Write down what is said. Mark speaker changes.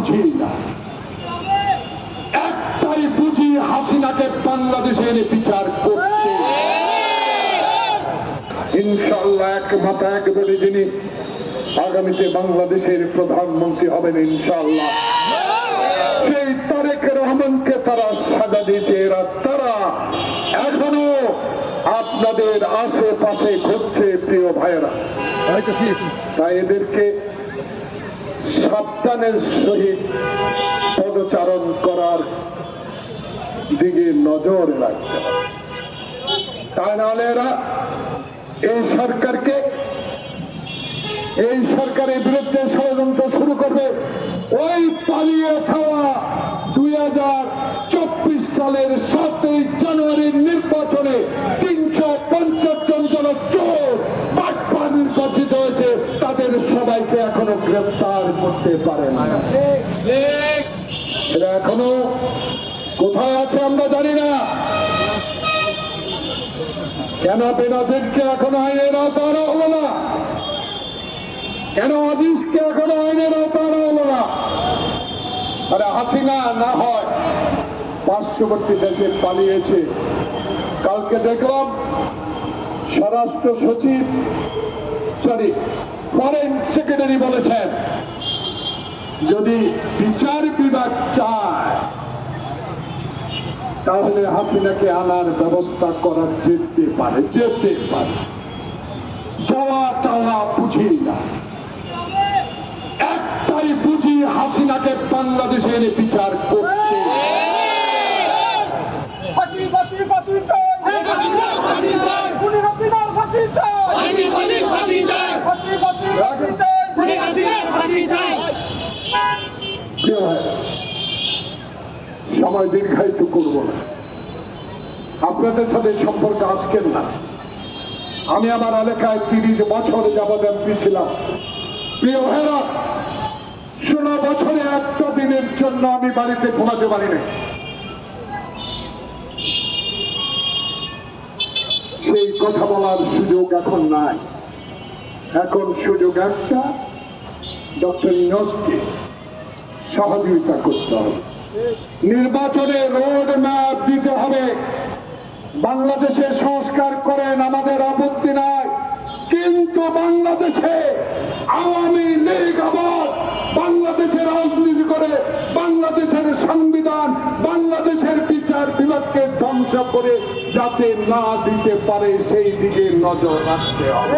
Speaker 1: বুঝি না, একটাই বুঝি, হাসিনাকে বাংলাদেশে এনে বিচার করছে। ইনশাআল্লাহ এক মাথা এক বলে যিনি আগামীতে বাংলাদেশের প্রধানমন্ত্রী হবেন ইনশাআল্লাহ, সেই তারেক রহমানকে তারা সাজা দিয়েছে। তারা এখনো আপনাদের আশেপাশে ঘুরছে প্রিয় ভাইয়েরা, তাই এদেরকে সাবধানের সহিত পদচারণ করার দিকে নজর রাখতে হবে। তাই নাহলে এরা এই সরকারের বিরুদ্ধে ষড়যন্ত্র শুরু করবে। ওই পালিয়ে খাওয়া 2024 সালের 7ই জানুয়ারির নির্বাচনে 350 জন চোর বাটপার নির্বাচিত হয়েছে, তাদের সবাইকে এখনো গ্রেফতার করতে পারে না। এরা এখনো কোথায় আছে আমরা জানি না। কেন বেনজিরকে এখনো আইনের আওতায় আনা হলো না? কেন আজিজকে এখনো আইনের আওতায় আনা হলো না? আরে হাসিনা না হয় পার্শ্ববর্তী দেশে পালিয়েছে। কালকে দেখলাম স্বরাষ্ট্র সচিব ফরেন সেক্রেটারি বলেছেন যদি বিচার বিভাগ চায় তাহলে হাসিনাকে আনার ব্যবস্থা করা যেতে পারে। যাওয়া টাওয়া বুঝি না, একটাই বুঝি, হাসিনাকে বাংলাদেশে এনে বিচার করছে। সময় দীর্ঘায়িত করব না, আপনাদের সাথে সম্পর্ক আজকের না। আমি আমার এলাকায় 30 বছর যাবৎ এমপি ছিলাম। প্রিয় ভাইরা, 16 বছরে একটা দিনের জন্য আমি বাড়িতে ঘুমাতে পারি না। সেই কথা বলার সুযোগ এখন নাই। এখন সুযোগ একটা, ডক্টর ইউনূসকে সহযোগিতা করতে হবে, নির্বাচনে রোড ম্যাপ দিতে হবে। বাংলাদেশে সংস্কার করেন, আমাদের আপত্তি নাই, কিন্তু বাংলাদেশে আওয়ামী লীগ আবার বাংলাদেশে রাজনীতি করে বাংলাদেশের সংবিধান, বাংলাদেশের বিচার বিভাগকে ধ্বংস করে যাতে না দিতে পারে সেই দিকে নজর রাখতে হবে।